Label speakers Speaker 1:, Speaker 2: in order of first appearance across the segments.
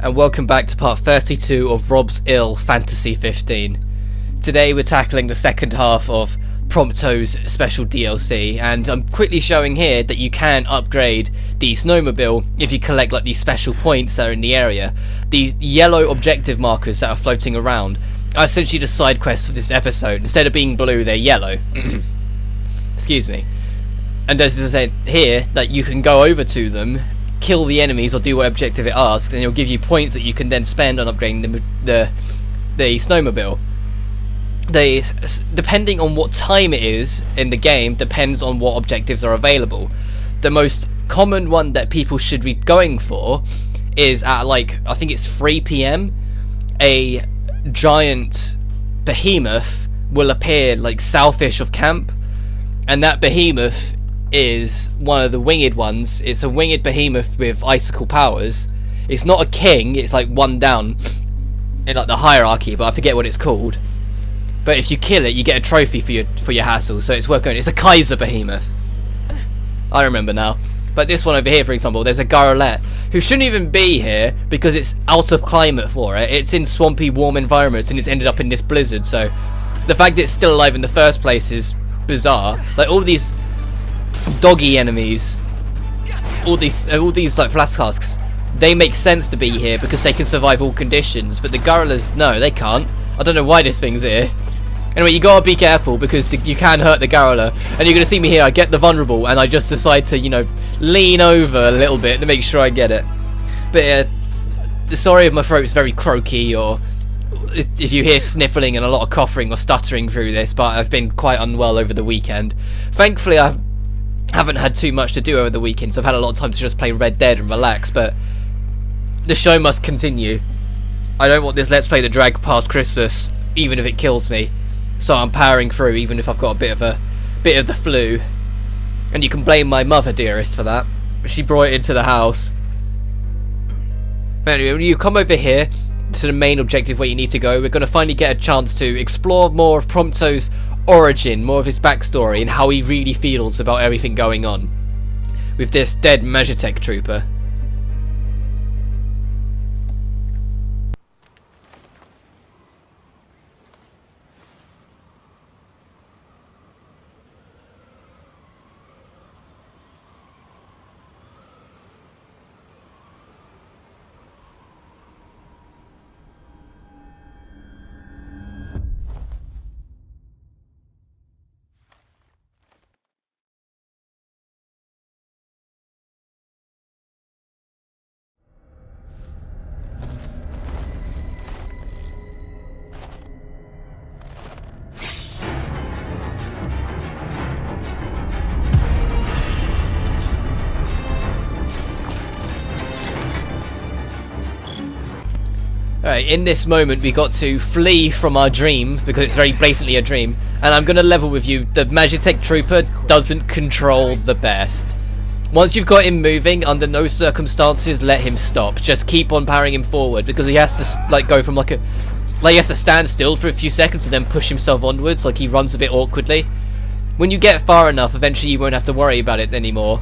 Speaker 1: and welcome back to part 32 of Rob's Ill Fantasy 15. Today we're tackling the second half of Prompto's special DLC, and I'm quickly showing here that you can upgrade the snowmobile if you collect like these special points that are in the area. These yellow objective markers that are floating around are essentially the side quests for this episode. Instead of being blue, they're yellow. Excuse me. And as I said here, that you can go over to them, kill the enemies or do what objective it asks, and it'll give you points that you can then spend on upgrading the snowmobile. Depending on what time it is in the game, depends on what objectives are available. The most common one that people should be going for is at like, I think it's 3 PM, a giant behemoth will appear like southish of camp, and that behemoth is one of the winged ones. It's a winged behemoth with icicle powers. It's not a king, it's like one down in like the hierarchy, but I forget what it's called. But if you kill it, you get a trophy for your hassle, so it's worth going. It's a Kaiser behemoth. I remember now. But this one over here, for example, there's a Garrulette who shouldn't even be here because it's out of climate for it. It's in swampy, warm environments, and it's ended up in this blizzard. So the fact that it's still alive in the first place is bizarre. Like all these doggy enemies, all these like flask casks, they make sense to be here because they can survive all conditions. But the Garrulas, no, they can't. I don't know why this thing's here. Anyway, you gotta be careful because you can hurt the Garrula, and you're gonna see me here. I get the vulnerable, and I just decide to, you know, lean over a little bit to make sure I get it. But sorry if my throat's very croaky, or if you hear sniffling and a lot of coughing or stuttering through this, but I've been quite unwell over the weekend. Thankfully, I haven't had too much to do over the weekend, so I've had a lot of time to just play Red Dead and relax. But the show must continue. I don't want this Let's Play to drag past Christmas, even if it kills me. So I'm powering through, even if I've got a bit of the flu. And you can blame my mother, dearest, for that. She brought it into the house. But anyway, when you come over here to the main objective where you need to go, we're going to finally get a chance to explore more of Prompto's origin, more of his backstory, and how he really feels about everything going on with this dead Magitech trooper. Alright, in this moment we got to flee from our dream, because it's very blatantly a dream, and I'm gonna level with you, the Magitech Trooper doesn't control the best. Once you've got him moving, under no circumstances let him stop. Just keep on powering him forward, because he has to like go from he has to stand still for a few seconds and then push himself onwards, like he runs a bit awkwardly. When you get far enough, eventually you won't have to worry about it anymore,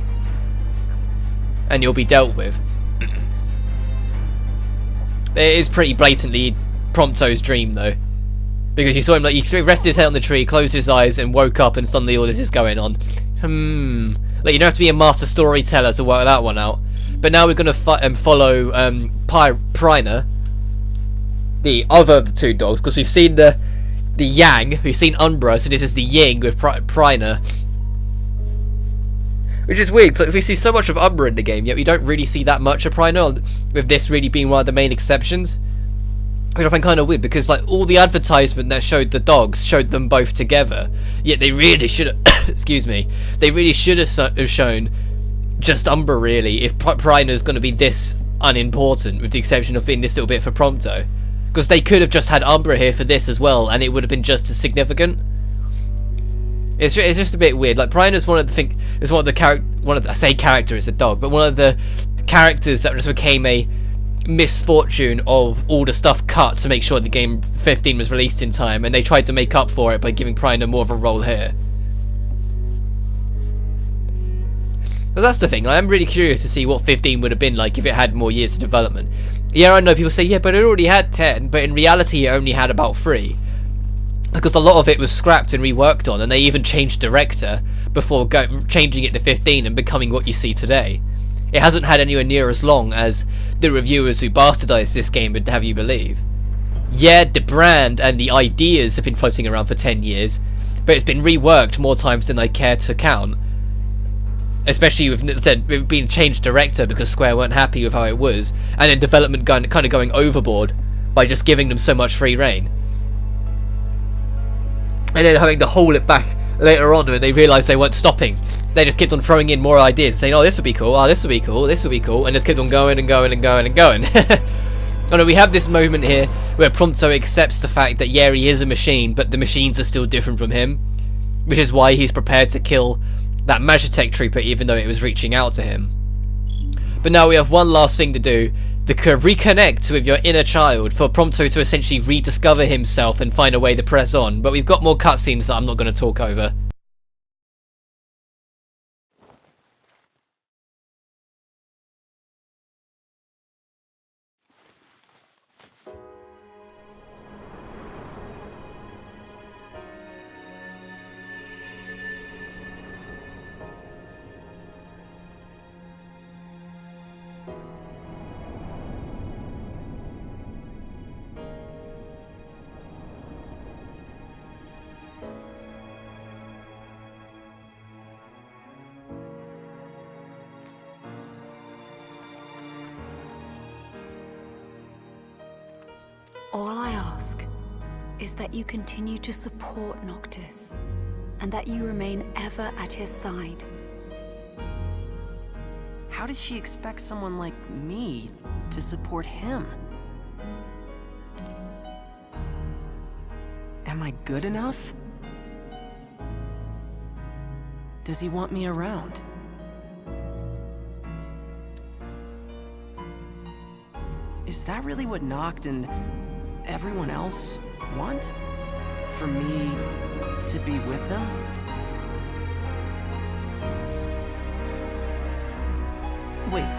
Speaker 1: and you'll be dealt with. It is pretty blatantly Prompto's dream though, because you saw him like he rested his head on the tree, closed his eyes, and woke up, and suddenly all this is going on. Like you don't have to be a master storyteller to work that one out. But now we're gonna follow Priner, the other of the two dogs, because we've seen the Yang, we've seen Umbra, so this is the Ying with Priner. Which is weird, because we see so much of Umbra in the game, yet we don't really see that much of Priner, with this really being one of the main exceptions. Which I find kind of weird, because like all the advertisement that showed the dogs showed them both together, yet they really should have, excuse me, they really should have shown just Umbra really, if Priner's going to be this unimportant, with the exception of being this little bit for Prompto. Because they could have just had Umbra here for this as well, and it would have been just as significant. It's just a bit weird. Like Priner's one of the I say character, it's a dog, but one of the characters that just became a misfortune of all the stuff cut to make sure the game 15 was released in time, and they tried to make up for it by giving Priner more of a role here. But that's the thing, I am really curious to see what 15 would have been like if it had more years of development. Yeah, I know people say, yeah, but it already had 10, but in reality it only had about 3. Because a lot of it was scrapped and reworked on, and they even changed director before changing it to 15 and becoming what you see today. It hasn't had anywhere near as long as the reviewers who bastardized this game would have you believe. Yeah, the brand and the ideas have been floating around for 10 years, but it's been reworked more times than I care to count. Especially with being changed director because Square weren't happy with how it was, and then development kind of going overboard by just giving them so much free reign. And then having to haul it back later on when they realised they weren't stopping. They just kept on throwing in more ideas, saying, oh, this would be cool, oh, this would be cool, this would be cool, and just kept on going and going and going and going. Oh no, we have this moment here where Prompto accepts the fact that yeah, he is a machine, but the machines are still different from him, which is why he's prepared to kill that Magitech trooper even though it was reaching out to him. But now we have one last thing to do, to reconnect with your inner child, for Prompto to essentially rediscover himself and find a way to press on. But we've got more cutscenes that I'm not going to talk over.
Speaker 2: All I ask is that you continue to support Noctis, and that you remain ever at his side.
Speaker 3: How does she expect someone like me to support him? Am I good enough? Does he want me around? Is that really what Noct and everyone else want? For me to be with them? Wait,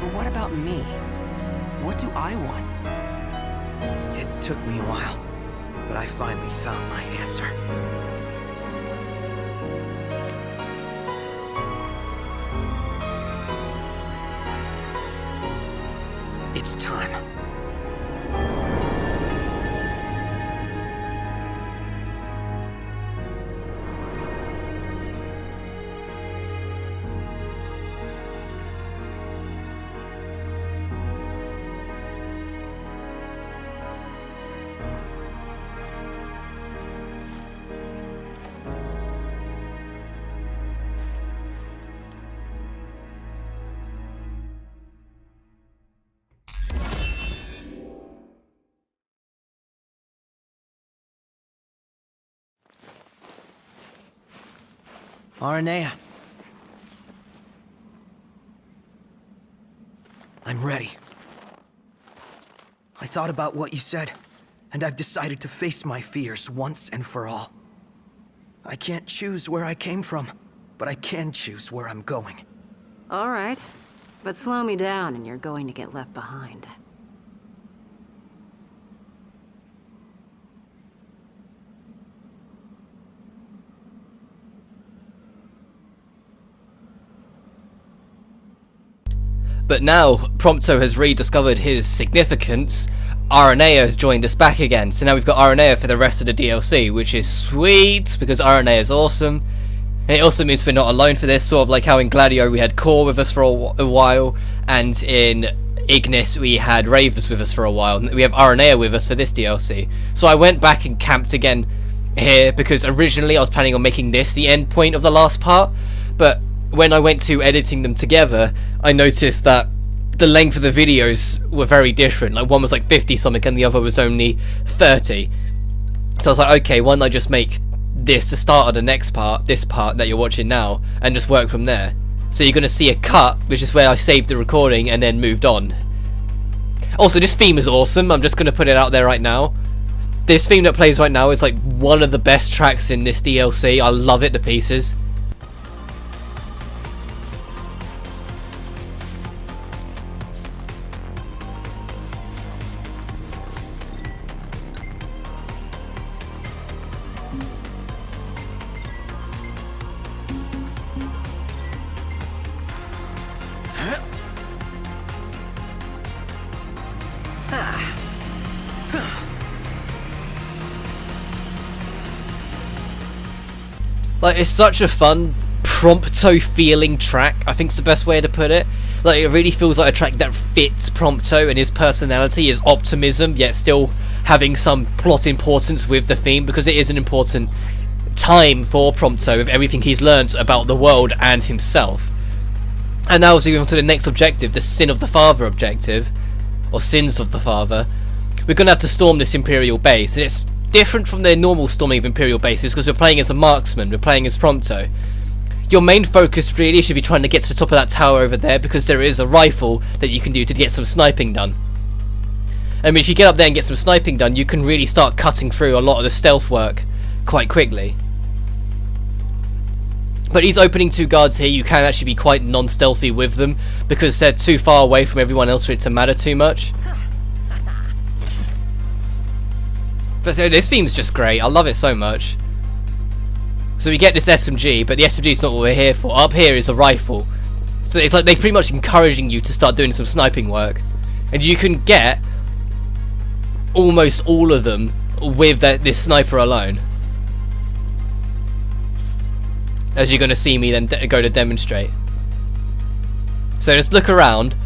Speaker 3: but what about me? What do I want?
Speaker 4: It took me a while, but I finally found my answer. It's time. Aranea. I'm ready. I thought about what you said, and I've decided to face my fears once and for all. I can't choose where I came from, but I can choose where I'm going.
Speaker 5: All right, but slow me down and you're going to get left behind.
Speaker 1: But now Prompto has rediscovered his significance. Aranea has joined us back again, so now we've got Aranea for the rest of the DLC, which is sweet because Aranea is awesome. And it also means we're not alone for this, sort of like how in Gladio we had Core with us for a while, and in Ignis we had Ravers with us for a while. We have Aranea with us for this DLC. So I went back and camped again here because originally I was planning on making this the end point of the last part, but when I went to editing them together, I noticed that the length of the videos were very different. Like one was like 50 something and the other was only 30. So I was like, okay, why don't I just make this the start of the next part, this part that you're watching now, and just work from there. So you're going to see a cut, which is where I saved the recording and then moved on. Also, this theme is awesome. I'm just going to put it out there right now. This theme that plays right now is like one of the best tracks in this DLC. I love it to pieces. Like, it's such a fun Prompto feeling track, I think's the best way to put it. Like, it really feels like a track that fits Prompto and his personality, his optimism, yet still having some plot importance with the theme, because it is an important time for Prompto with everything he's learned about the world and himself. And now as we move on to the next objective, the Sin of the Father objective, or Sins of the Father, we're going to have to storm this Imperial base, and it's different from the normal storming of Imperial bases because we're playing as a marksman, we're playing as Prompto. Your main focus really should be trying to get to the top of that tower over there, because there is a rifle that you can do to get some sniping done. I mean, if you get up there and get some sniping done, you can really start cutting through a lot of the stealth work quite quickly. But these opening two guards here, you can actually be quite non-stealthy with them, because they're too far away from everyone else for it to matter too much. But so this theme's just great, I love it so much. So we get this SMG, but the SMG is not what we're here for. Up here is a rifle. So it's like they're pretty much encouraging you to start doing some sniping work. And you can get almost all of them with this sniper alone. As you're going to see me then go to demonstrate. So just look around.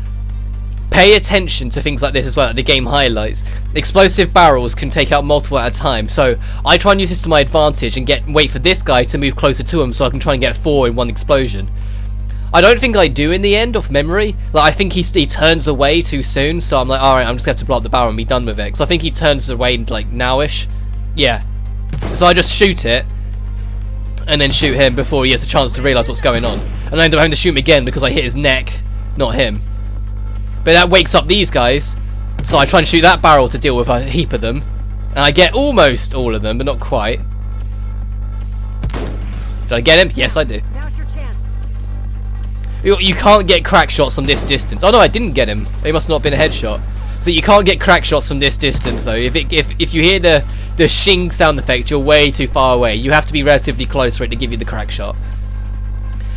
Speaker 1: Pay attention to things like this as well, like the game highlights. Explosive barrels can take out multiple at a time, so I try and use this to my advantage and wait for this guy to move closer to him so I can try and get 4 in one explosion. I don't think I do in the end, off memory. Like, I think he turns away too soon, so I'm like, alright, I'm just going to have to blow up the barrel and be done with it. Because I think he turns away, like, nowish. Yeah. So I just shoot it, and then shoot him before he has a chance to realise what's going on. And I end up having to shoot him again because I hit his neck, not him. But that wakes up these guys, so I try and shoot that barrel to deal with a heap of them. And I get almost all of them, but not quite. Did I get him? Yes, I do.
Speaker 5: Now's your chance.
Speaker 1: You can't get crack shots from this distance. Oh no, I didn't get him. It must not have been a headshot. So you can't get crack shots from this distance, though. If you hear the shing sound effect, you're way too far away. You have to be relatively close for it to give you the crack shot.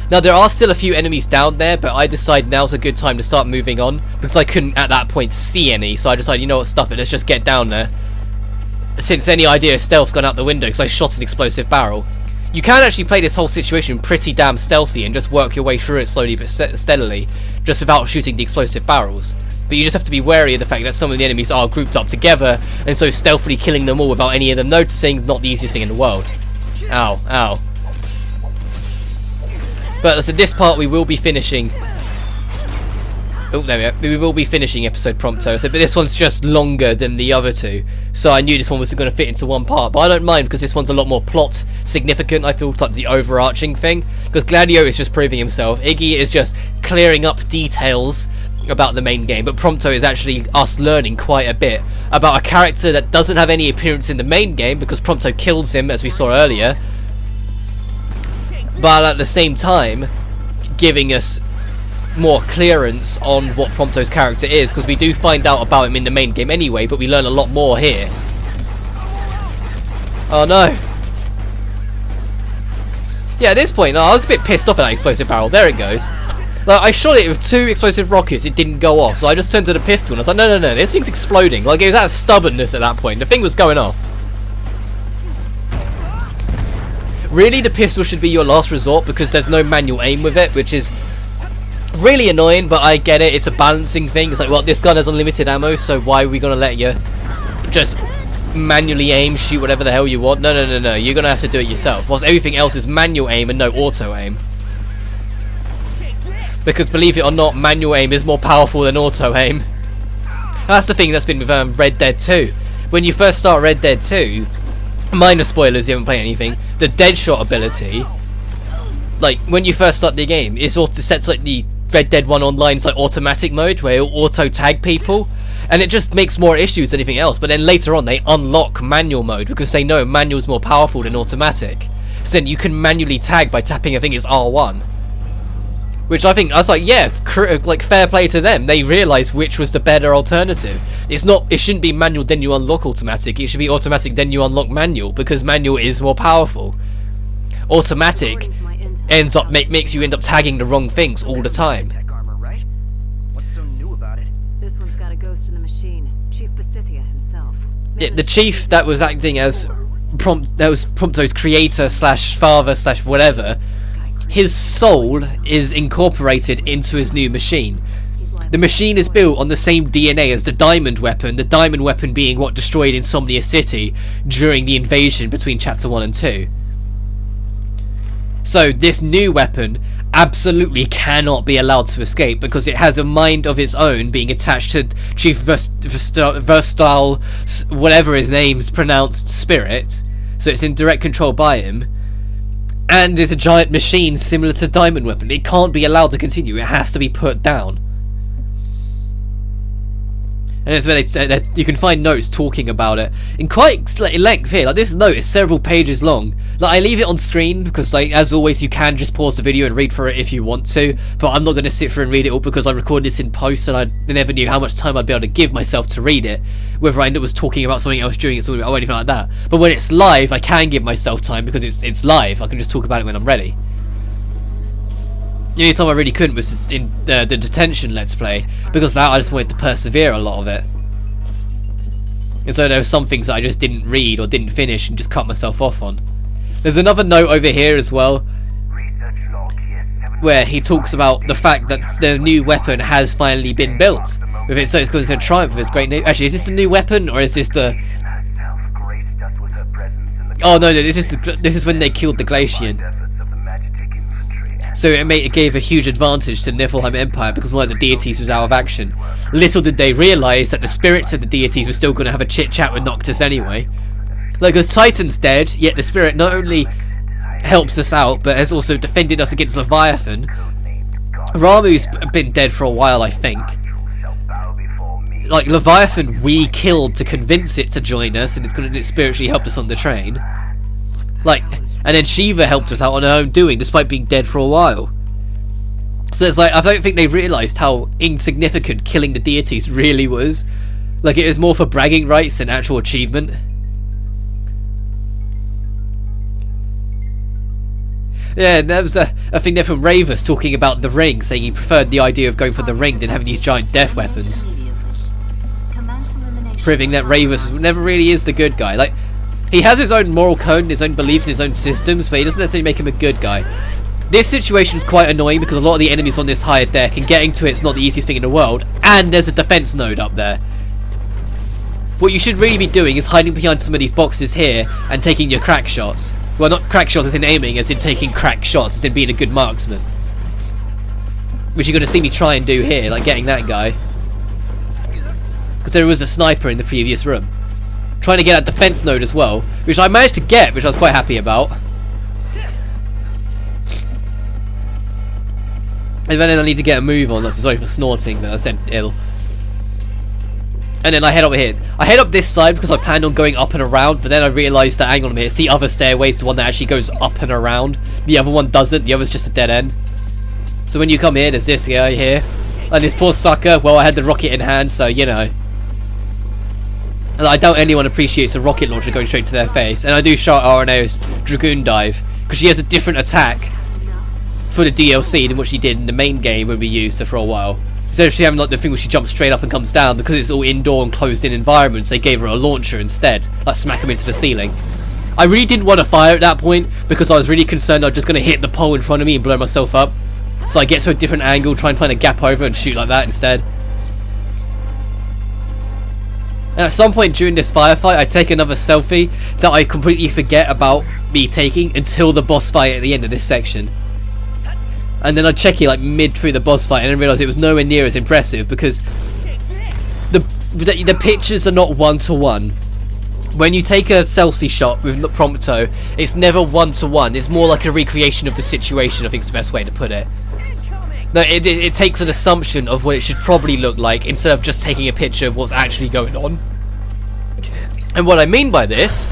Speaker 1: Now, there are still a few enemies down there, but I decide now's a good time to start moving on, because I couldn't at that point see any, so I decided, you know what, stuff it, let's just get down there. Since any idea of stealth's gone out the window, because I shot an explosive barrel. You can actually play this whole situation pretty damn stealthy and just work your way through it slowly but steadily, just without shooting the explosive barrels. But you just have to be wary of the fact that some of the enemies are grouped up together, and so stealthily killing them all without any of them noticing is not the easiest thing in the world. Ow, ow. But so this part we will be finishing. Oh, there we go. We will be finishing episode Prompto. So, but this one's just longer than the other two. So I knew this one was going to fit into one part. But I don't mind because this one's a lot more plot significant. I feel like the overarching thing. Because Gladio is just proving himself. Iggy is just clearing up details about the main game. But Prompto is actually us learning quite a bit about a character that doesn't have any appearance in the main game. Because Prompto kills him, as we saw earlier. But at the same time, giving us more clearance on what Prompto's character is, because we do find out about him in the main game anyway, but we learn a lot more here. Oh no. Yeah, at this point, I was a bit pissed off at that explosive barrel. There it goes. Like, I shot it with 2 explosive rockets, it didn't go off, so I just turned to the pistol and I was like, no, this thing's exploding. Like, it was that stubbornness at that point. The thing was going off. Really, the pistol should be your last resort because there's no manual aim with it, which is really annoying, but I get it. It's a balancing thing. It's like, well, this gun has unlimited ammo, so why are we going to let you just manually aim, shoot whatever the hell you want? No. You're going to have to do it yourself. Whilst everything else is manual aim and no auto aim. Because believe it or not, manual aim is more powerful than auto aim. That's the thing that's been with Red Dead 2. When you first start Red Dead 2, minor spoilers, you haven't played anything, the Deadshot ability, like, when you first start the game, it sets like the Red Dead 1 Online's like automatic mode, where it'll auto-tag people, and it just makes more issues than anything else. But then later on, they unlock manual mode, because they know manual's more powerful than automatic. So then you can manually tag by tapping, I think it's R1. Which I was like, yeah, like, fair play to them. They realised which was the better alternative. It shouldn't be manual then you unlock automatic. It should be automatic then you unlock manual, because manual is more powerful. Automatic makes you end up tagging the wrong things all the time.
Speaker 4: Tech armor, right? What's so new about it?
Speaker 5: This one's got a ghost in the machine. Chief Pasithia himself.
Speaker 1: Yeah, the chief that was acting as Prompto's creator slash father slash whatever, his soul is incorporated into his new machine. The machine is built on the same DNA as the diamond weapon being what destroyed Insomnia City during the invasion between Chapter 1 and 2. So this new weapon absolutely cannot be allowed to escape because it has a mind of its own being attached to Chief Versatile, whatever his name's pronounced, spirit. So it's in direct control by him. And it's a giant machine similar to Diamond Weapon. It can't be allowed to continue. It has to be put down. And it's where you can find notes talking about it in quite length here. Like, this note is several pages long. Like, I leave it on screen because, like, as always, you can just pause the video and read through it if you want to. But I'm not going to sit through and read it all because I recorded this in post and I never knew how much time I'd be able to give myself to read it. Whether I was talking about something else during it or anything like that. But when it's live, I can give myself time because it's live. I can just talk about it when I'm ready. The only time I really couldn't was in the detention Let's Play, because now I just wanted to persevere a lot of it. And so there were some things that I just didn't read or didn't finish and just cut myself off on. There's another note over here as well, where he talks about the fact that the new weapon has finally been built. With it, so it's going to triumph with its great new... Actually, is this the new weapon, or is this the... Oh no, this is when they killed the Glacian. So it gave a huge advantage to the Niflheim Empire because one of the deities was out of action. Little did they realise that the spirits of the deities were still going to have a chit-chat with Noctis anyway. Like, the Titan's dead, yet the spirit not only helps us out, but has also defended us against Leviathan. Ramuh's been dead for a while, I think. Like, Leviathan we killed to convince it to join us, and it spiritually helped us on the train. Like, and then Shiva helped us out on her own doing, despite being dead for a while. So it's like, I don't think they realised how insignificant killing the deities really was. Like, it was more for bragging rights than actual achievement. Yeah, and there was a thing there from Ravus talking about the ring, saying he preferred the idea of going for the ring than having these giant death weapons. Proving that Ravus never really is the good guy. Like, he has his own moral code and his own beliefs and his own systems, but he doesn't necessarily make him a good guy. This situation is quite annoying because a lot of the enemies on this higher deck, and getting to it's not the easiest thing in the world, and there's a defense node up there. What you should really be doing is hiding behind some of these boxes here and taking your crack shots. Well, not crack shots as in aiming, as in taking crack shots, as in being a good marksman. Which you're going to see me try and do here, like getting that guy. Because there was a sniper in the previous room. Trying to get that defense node as well, which I managed to get, which I was quite happy about. And then I need to get a move on. That's sorry for snorting, but I said ill. And then I head over here. I head up this side because I planned on going up and around, but then I realised that, hang on a minute, it's the other stairway, the one that actually goes up and around. The other one doesn't, the other's just a dead end. So when you come here, there's this guy here. And this poor sucker, well, I had the rocket in hand, so, you know. And I doubt anyone appreciates a rocket launcher going straight to their face. And I do shout RNA's Dragoon Dive, because she has a different attack for the DLC than what she did in the main game when we used her for a while. Instead of she having like the thing where she jumps straight up and comes down, because it's all indoor and closed in environments, they gave her a launcher instead. Like, smack him into the ceiling. I really didn't want to fire at that point, because I was really concerned I was just going to hit the pole in front of me and blow myself up. So I get to a different angle, try and find a gap over and shoot like that instead. And at some point during this firefight, I take another selfie that I completely forget about me taking until the boss fight at the end of this section. And then I check it like mid through the boss fight and then realise it was nowhere near as impressive because the pictures are not one-to-one. When you take a selfie shot with Prompto, it's never one-to-one. It's more like a recreation of the situation, I think is the best way to put it. No, it takes an assumption of what it should probably look like instead of just taking a picture of what's actually going on. And what I mean by this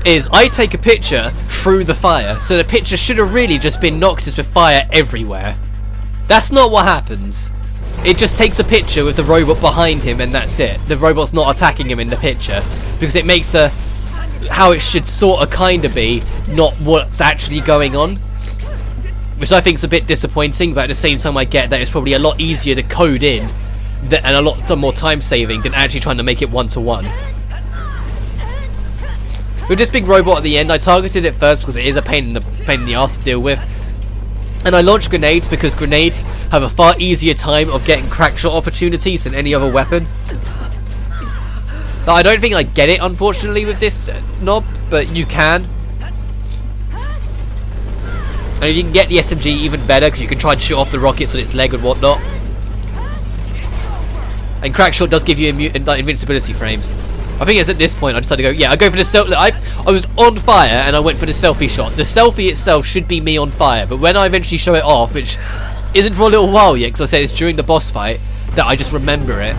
Speaker 1: is I take a picture through the fire, so the picture should have really just been Noctis with fire everywhere. That's not what happens. It just takes a picture with the robot behind him and that's it. The robot's not attacking him in the picture, because it makes how it should sort of kind of be, not what's actually going on. Which I think is a bit disappointing, but at the same time I get that it's probably a lot easier to code in and a lot more time saving than actually trying to make it one-to-one. With this big robot at the end, I targeted it first because it is a pain in the ass to deal with. And I launched grenades because grenades have a far easier time of getting crack shot opportunities than any other weapon. Now, I don't think I get it, unfortunately, with this knob, but you can. And if you can get the SMG, even better, because you can try to shoot off the rockets with its leg and whatnot. And crack shot does give you invincibility frames. I think it's at this point I decided to go, yeah, I go for the selfie. I was on fire and I went for the selfie shot. The selfie itself should be me on fire, but when I eventually show it off, which isn't for a little while yet, because I said it's during the boss fight that I just remember it,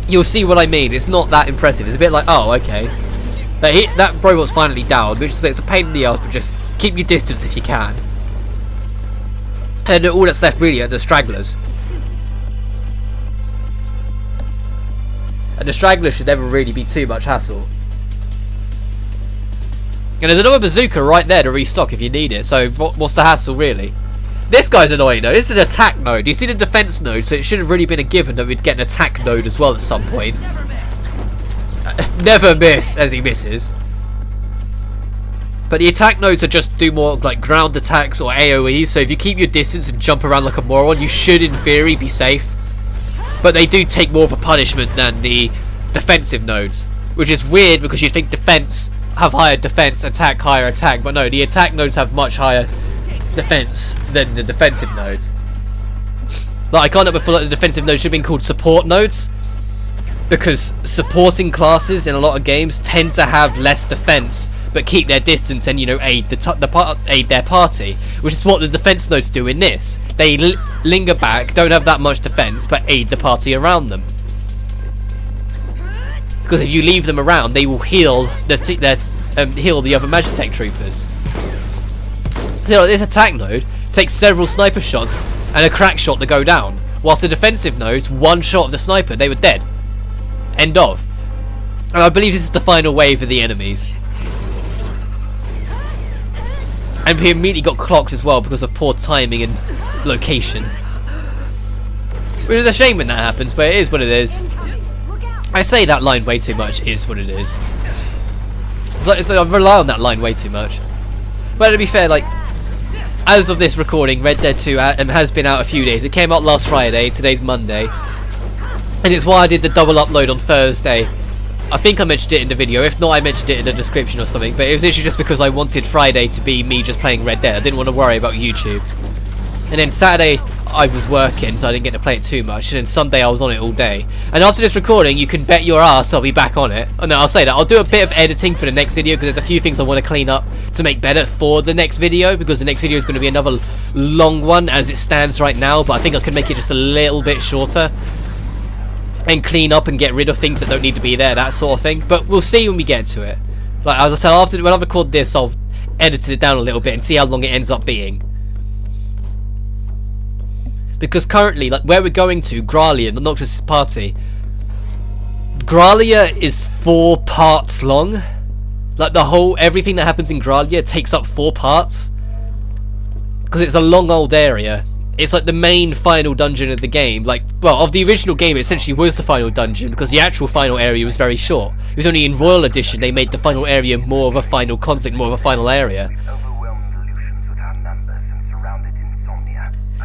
Speaker 1: you'll see what I mean. It's not that impressive. It's a bit like, oh, okay. But that robot's finally down, which is it's a pain in the ass, but just keep your distance if you can. And all that's left really are the stragglers. And the stragglers should never really be too much hassle. And there's another bazooka right there to restock if you need it, so what's the hassle really? This guy's annoying though. This is an attack node. You see the defense node, so it should have really been a given that we'd get an attack node as well at some point. Never miss, as he misses. But the attack nodes are just do more like ground attacks or AoEs, so if you keep your distance and jump around like a moron, you should in theory be safe. But they do take more of a punishment than the defensive nodes, which is weird because you'd think defense have higher defense, attack higher attack, but no, the attack nodes have much higher defense than the defensive nodes. Like, I can't help but feel like the defensive nodes should have been called support nodes, because supporting classes in a lot of games tend to have less defense but keep their distance and, you know, aid their party, which is what the defense nodes do in this. They linger back, don't have that much defense, but aid the party around them. Because if you leave them around, they will heal the other Magitech troopers. So this attack node takes several sniper shots and a crack shot to go down, whilst the defensive nodes, one shot of the sniper, they were dead. End of. And I believe this is the final wave of the enemies. And we immediately got clocked as well because of poor timing and location. Which is a shame when that happens, but it is what it is. I say that line way too much, it is what it is. It's like I rely on that line way too much. But to be fair, like, as of this recording, Red Dead 2 has been out a few days. It came out last Friday, today's Monday. And it's why I did the double upload on Thursday. I think I mentioned it in the video, if not I mentioned it in the description or something, but it was literally just because I wanted Friday to be me just playing Red Dead. I didn't want to worry about YouTube. And then Saturday I was working, so I didn't get to play it too much, and then Sunday I was on it all day. And after this recording, you can bet your ass I'll be back on it. Oh no, I'll say that. I'll do a bit of editing for the next video, because there's a few things I want to clean up to make better for the next video, because the next video is going to be another long one as it stands right now, but I think I can make it just a little bit shorter. And clean up and get rid of things that don't need to be there, that sort of thing. But we'll see when we get to it. Like, as I said, when I record this, I'll edit it down a little bit and see how long it ends up being. Because currently, like, where we're going to, Gralia, the Noctis party, Gralia is 4 parts long. Like, everything that happens in Gralia takes up 4 parts. Because it's a long old area. It's like the main final dungeon of the game. Like, well, of the original game, it essentially was the final dungeon, because the actual final area was very short. It was only in Royal Edition they made the final area more of a final conflict, more of a final area.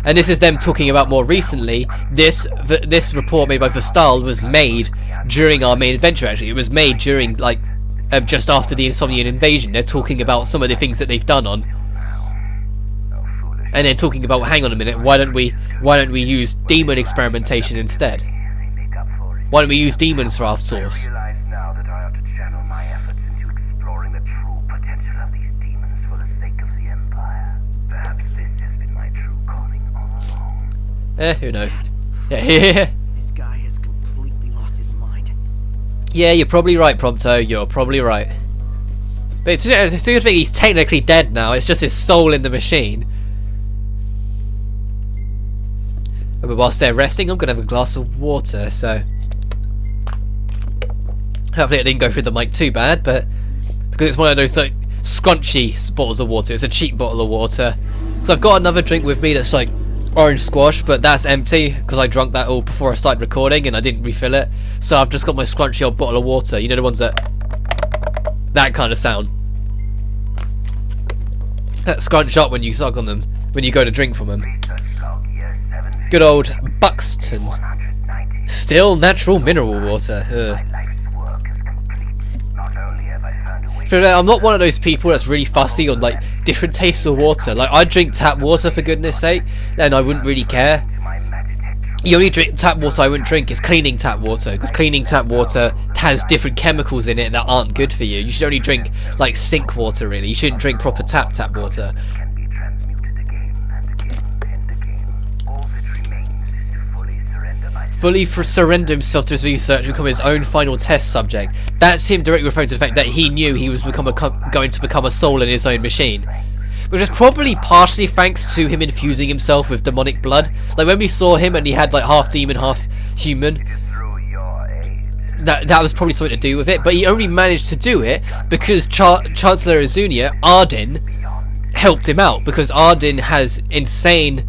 Speaker 1: And this is them talking about more recently. This report made by Vestal was made during our main adventure, actually. It was made during, like, just after the Insomnian invasion. They're talking about some of the things that they've done on. And then talking about, hang on a minute, why don't we use demon experimentation instead? Why don't we use demons for our source? Who knows? Yeah.
Speaker 4: This guy has completely lost his mind.
Speaker 1: Yeah, you're probably right, Prompto. You're probably right. But it's a good thing he's technically dead now. It's just his soul in the machine. But whilst they're resting, I'm gonna have a glass of water. So hopefully it didn't go through the mic too bad. But because it's one of those like scrunchy bottles of water, it's a cheap bottle of water. So I've got another drink with me that's like orange squash, but that's empty because I drank that all before I started recording and I didn't refill it. So I've just got my scrunchy old bottle of water. You know, the ones that That kind of sound. That scrunch up when you suck on them, when you go to drink from them. Good old Buxton. Still natural mineral water. I'm not one of those people that's really fussy on like different tastes of water. Like I drink tap water for goodness sake, and I wouldn't really care. The only tap water I wouldn't drink is cleaning tap water, because cleaning tap water has different chemicals in it that aren't good for you. You should only drink like sink water really. You shouldn't drink proper tap water. Fully surrender himself to his research and become his own final test subject. That's him directly referring to the fact that he knew he was going to become a soul in his own machine. Which is probably partially thanks to him infusing himself with demonic blood. Like when we saw him and he had like half demon, half human. That was probably something to do with it. But he only managed to do it because Chancellor Azunia, Arden, helped him out. Because Arden has insane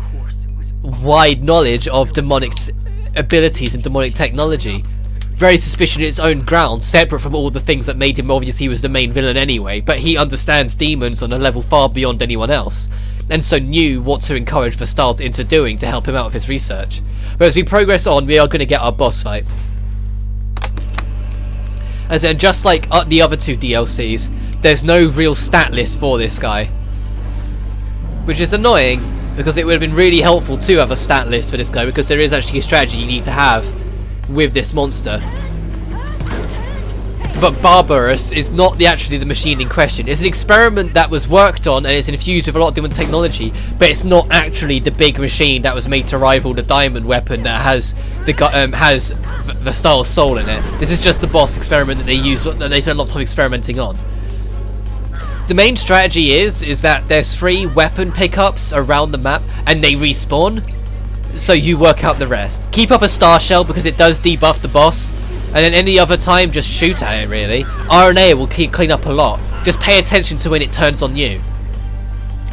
Speaker 1: wide knowledge of demonic abilities and demonic technology. Very suspicious in its own ground, separate from all the things that made him obvious he was the main villain anyway, but he understands demons on a level far beyond anyone else, and so knew what to encourage Vestalt into doing to help him out with his research. But as we progress on, we are going to get our boss fight. As in, just like the other two DLCs, there's no real stat list for this guy. Which is annoying, because it would have been really helpful to have a stat list for this guy, because there is actually a strategy you need to have with this monster. But Barbarous is not actually the machine in question. It's an experiment that was worked on and it's infused with a lot of different technology, but it's not actually the big machine that was made to rival the diamond weapon that has the Star's soul in it. This is just the boss experiment that they spent a lot of time experimenting on. The main strategy is that there's 3 weapon pickups around the map and they respawn. So you work out the rest. Keep up a star shell because it does debuff the boss, and then any other time just shoot at it really. RNA will clean up a lot. Just pay attention to when it turns on you.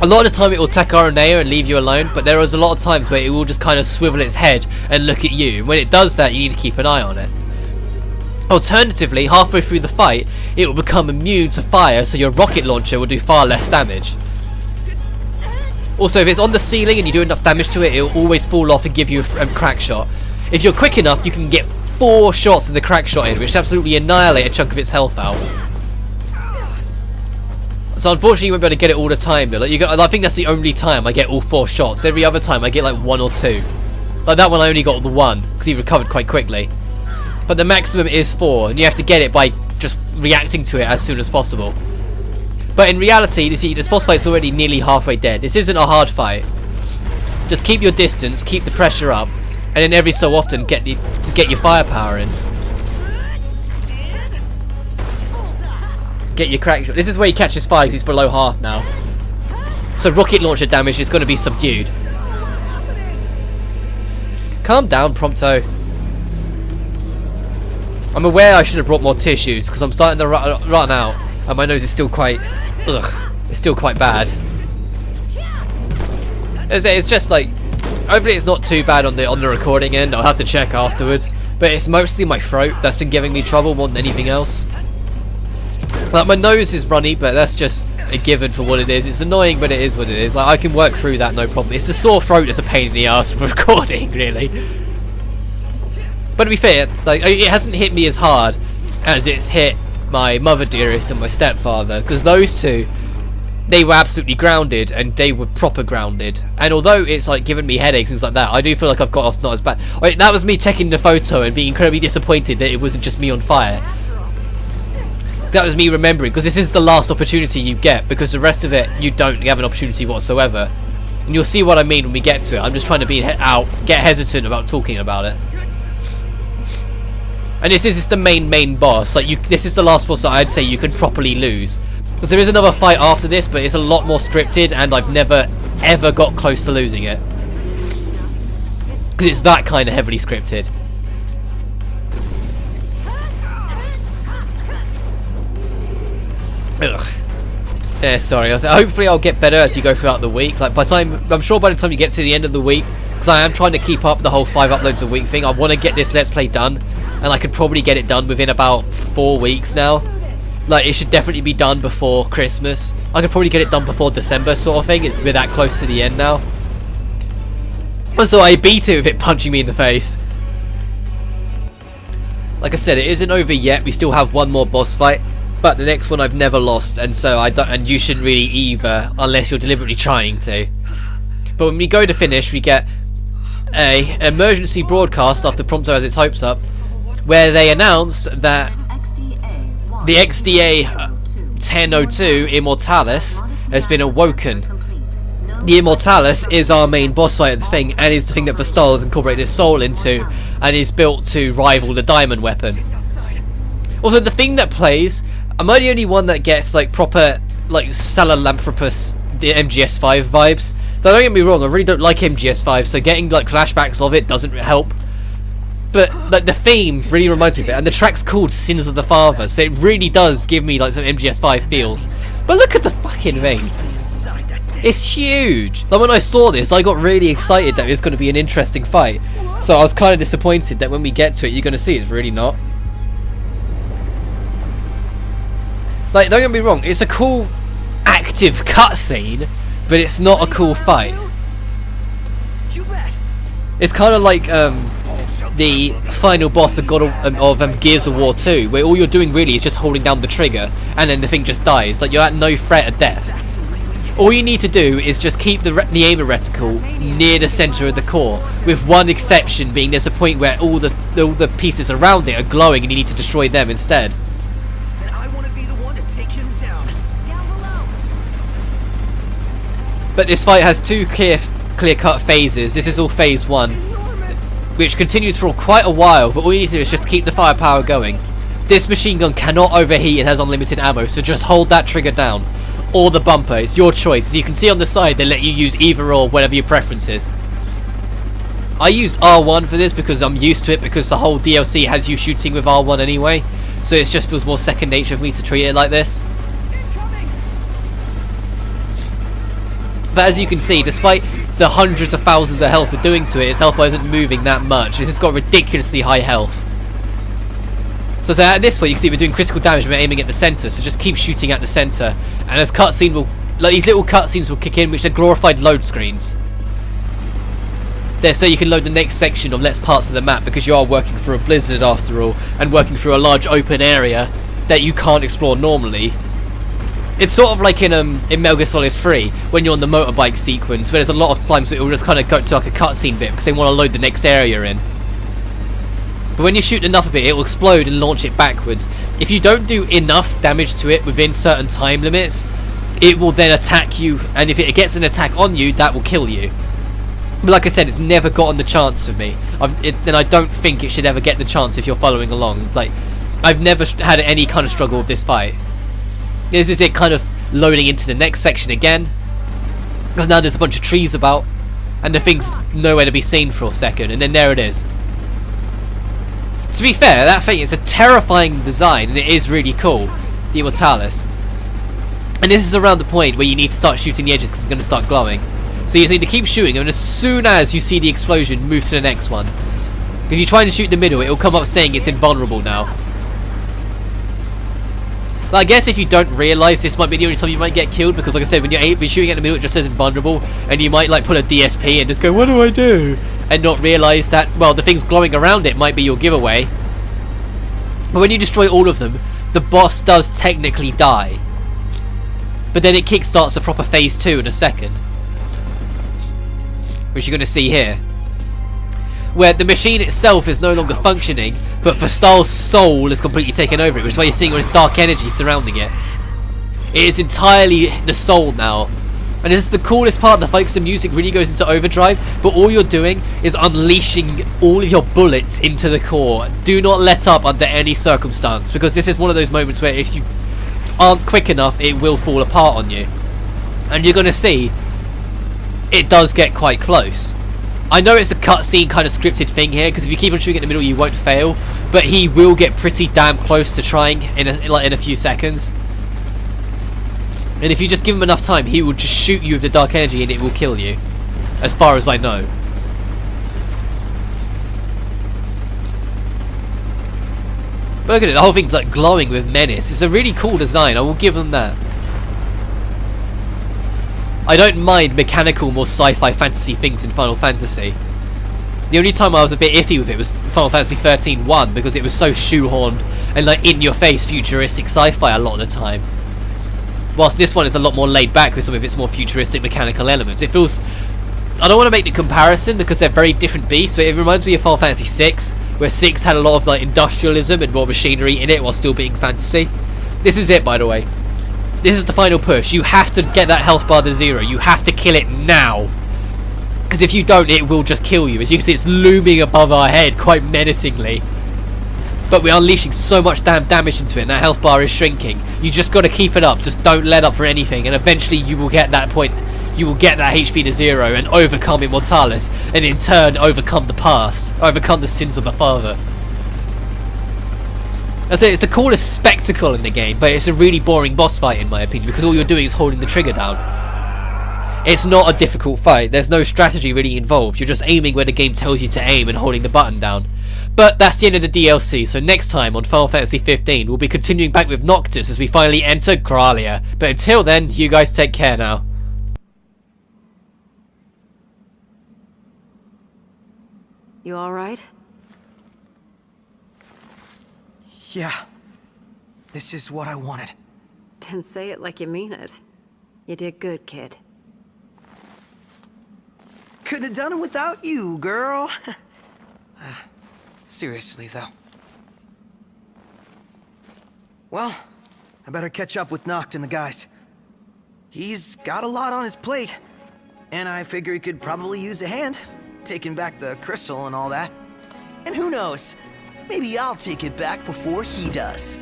Speaker 1: A lot of the time it will attack RNA and leave you alone, but there is a lot of times where it will just kind of swivel its head and look at you. When it does that, you need to keep an eye on it. Alternatively, halfway through the fight, it will become immune to fire, so your rocket launcher will do far less damage. Also, if it's on the ceiling and you do enough damage to it, it will always fall off and give you a crack shot. If you're quick enough, you can get 4 shots of the crack shot in, which absolutely annihilate a chunk of its health out. So unfortunately you won't be able to get it all the time though. I think that's the only time I get all 4 shots. Every other time I get like 1 or 2. Like that one I only got the 1, because he recovered quite quickly. But the maximum is 4, and you have to get it by just reacting to it as soon as possible. But in reality, you see, this boss fight's already nearly halfway dead. This isn't a hard fight. Just keep your distance, keep the pressure up, and then every so often get your firepower in. Get your crack shot. This is where he catches fire because he's below half now. So rocket launcher damage is going to be subdued. Calm down, Prompto. I'm aware I should have brought more tissues because I'm starting to run out, and my nose is still quite, it's still quite bad. It's just like, hopefully it's not too bad on the recording end. I'll have to check afterwards, but it's mostly my throat that's been giving me trouble more than anything else. Like my nose is runny, but that's just a given for what it is. It's annoying, but it is what it is. Like I can work through that, no problem. It's the sore throat that's a pain in the ass for recording, really. But to be fair, like it hasn't hit me as hard as it's hit my mother dearest and my stepfather, because those two, they were absolutely grounded, and they were proper grounded. And although it's like giving me headaches and things like that, I do feel like I've got off not as bad. Wait, that was me checking the photo and being incredibly disappointed that it wasn't just me on fire. That was me remembering, because this is the last opportunity you get, because the rest of it you don't have an opportunity whatsoever. And you'll see what I mean when we get to it. I'm just trying to get hesitant about talking about it. And this is the main boss. Like this is the last boss that I'd say you can properly lose. Because there is another fight after this, but it's a lot more scripted, and I've never ever got close to losing it. Because it's that kind of heavily scripted. Ugh. Yeah, sorry. Hopefully I'll get better as you go throughout the week. Like I'm sure by the time you get to the end of the week, because I am trying to keep up the whole 5 uploads a week thing. I want to get this Let's Play done, and I could probably get it done within about 4 weeks now. Like, it should definitely be done before Christmas. I could probably get it done before December, sort of thing. We're that close to the end now. So I beat it with it punching me in the face. Like I said, it isn't over yet. We still have one more boss fight, but the next one I've never lost, and so I don't. And you shouldn't really either, unless you're deliberately trying to. But when we go to finish, we get a emergency broadcast after Prompto has its hopes up, where they announce that the XDA 1002 Immortalis has been awoken. The Immortalis is our main boss fight of the thing, and is the thing that Vestal has incorporated his soul into, and is built to rival the diamond weapon. Also, the thing that plays, am I the only one that gets like proper like Sahelanthropus, the MGS5 vibes? Now, don't get me wrong, I really don't like MGS5, so getting like flashbacks of it doesn't help. But like the theme really reminds me of it, and the track's called Sins of the Father, so it really does give me like some MGS5 feels. But look at the fucking thing. It's huge. Like when I saw this, I got really excited that it was going to be an interesting fight. So I was kind of disappointed that when we get to it, you're going to see it's really not. Like, don't get me wrong, it's a cool active cutscene, but it's not a cool fight. It's kind of like the final boss of Gears of War 2, where all you're doing really is just holding down the trigger, and then the thing just dies. Like, you're at no threat of death. All you need to do is just keep the aimer reticle near the center of the core, with one exception being there's a point where all the pieces around it are glowing, and you need to destroy them instead.
Speaker 4: Then I want to be the one to take him down. Down below.
Speaker 1: But this fight has two clear-cut phases. This is all phase 1, which continues for quite a while, but all you need to do is just keep the firepower going. This machine gun cannot overheat and has unlimited ammo, so just hold that trigger down. Or the bumper, it's your choice. As you can see on the side, they let you use either or, whatever your preference is. I use R1 for this because I'm used to it, because the whole DLC has you shooting with R1 anyway, so it just feels more second nature for me to treat it like this. But as you can see, despite the hundreds of thousands of health we're doing to it, its health bar isn't moving that much. This has got ridiculously high health. So at this point you can see we're doing critical damage when we're aiming at the centre, so just keep shooting at the centre. And as cutscene will, like these little cutscenes will kick in, which are glorified load screens. There, so you can load the next section of less parts of the map, because you are working through a blizzard after all, and working through a large open area that you can't explore normally. It's sort of like in Metal Gear Solid 3, when you're on the motorbike sequence, where there's a lot of times it will just kind of go to like a cutscene bit, because they want to load the next area in. But when you shoot enough of it, it will explode and launch it backwards. If you don't do enough damage to it within certain time limits, it will then attack you, and if it gets an attack on you, that will kill you. But like I said, it's never gotten the chance of me, and I don't think it should ever get the chance if you're following along. Like, I've never had any kind of struggle with this fight. This is it kind of loading into the next section again, because now there's a bunch of trees about, and the thing's nowhere to be seen for a second, and then there it is. To be fair, that thing is a terrifying design, and it is really cool, the Immortalis. And this is around the point where you need to start shooting the edges, because it's going to start glowing. So you need to keep shooting, and as soon as you see the explosion, move to the next one. If you try to shoot the middle, it will come up saying it's invulnerable now. But I guess if you don't realise, this might be the only time you might get killed, because like I said, when you're shooting at the middle, it just says invulnerable, and you might like pull a DSP and just go, what do I do? And not realise that, well, the things glowing around it might be your giveaway. But when you destroy all of them, the boss does technically die. But then it kickstarts the proper phase 2 in a second, which you're going to see here, where the machine itself is no longer functioning, but Vestal's soul has completely taken over it, which is why you're seeing all this dark energy surrounding it. It is entirely the soul now. And this is the coolest part. The fight, the music really goes into overdrive, but all you're doing is unleashing all of your bullets into the core. Do not let up under any circumstance, because this is one of those moments where if you aren't quick enough, it will fall apart on you. And you're going to see it does get quite close. I know it's a cutscene kind of scripted thing here, because if you keep on shooting in the middle you won't fail, but he will get pretty damn close to trying in a few seconds. And if you just give him enough time, he will just shoot you with the dark energy and it will kill you, as far as I know. Look at it, the whole thing's like glowing with menace. It's a really cool design, I will give them that. I don't mind mechanical, more sci-fi fantasy things in Final Fantasy. The only time I was a bit iffy with it was Final Fantasy 13-1 because it was so shoehorned and like in-your-face futuristic sci-fi a lot of the time. Whilst this one is a lot more laid back with some of its more futuristic mechanical elements. It feels... I don't want to make the comparison because they're very different beasts, but it reminds me of Final Fantasy 6, where 6 had a lot of like industrialism and more machinery in it while still being fantasy. This is it, by the way. This is the final push. You have to get that health bar to 0. You have to kill it now. Because if you don't, it will just kill you. As you can see, it's looming above our head quite menacingly. But we're unleashing so much damn damage into it, and that health bar is shrinking. You just got to keep it up. Just don't let up for anything, and eventually you will get that point. You will get that HP to 0 and overcome Immortalis, and in turn overcome the past, overcome the sins of the father. I say it's the coolest spectacle in the game, but it's a really boring boss fight in my opinion, because all you're doing is holding the trigger down. It's not a difficult fight, there's no strategy really involved, you're just aiming where the game tells you to aim and holding the button down. But that's the end of the DLC, so next time on Final Fantasy 15 we'll be continuing back with Noctis as we finally enter Gralia. But until then, you guys take care now.
Speaker 5: You alright?
Speaker 4: Yeah. This is what I wanted.
Speaker 5: Then say it like you mean it. You did good, kid.
Speaker 4: Couldn't have done it without you, girl. Seriously, though. Well, I better catch up with Noct and the guys. He's got a lot on his plate, and I figure he could probably use a hand, taking back the crystal and all that. And who knows, maybe I'll take it back before he does.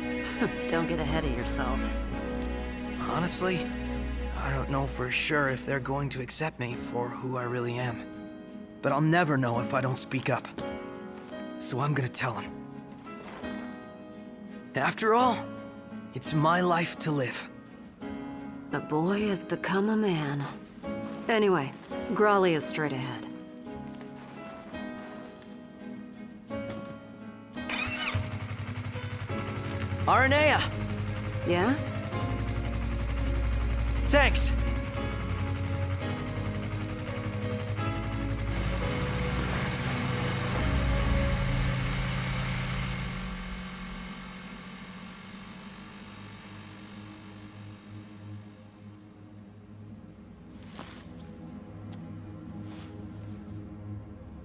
Speaker 5: Don't get ahead of yourself.
Speaker 4: Honestly, I don't know for sure if they're going to accept me for who I really am. But I'll never know if I don't speak up. So I'm gonna tell them. After all, it's my life to live.
Speaker 5: The boy has become a man. Anyway, Gralia is straight ahead.
Speaker 4: Aranea!
Speaker 5: Yeah?
Speaker 4: Thanks!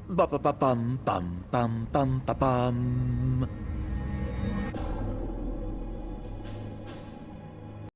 Speaker 6: Ba ba ba bum bum bum bum ba bum.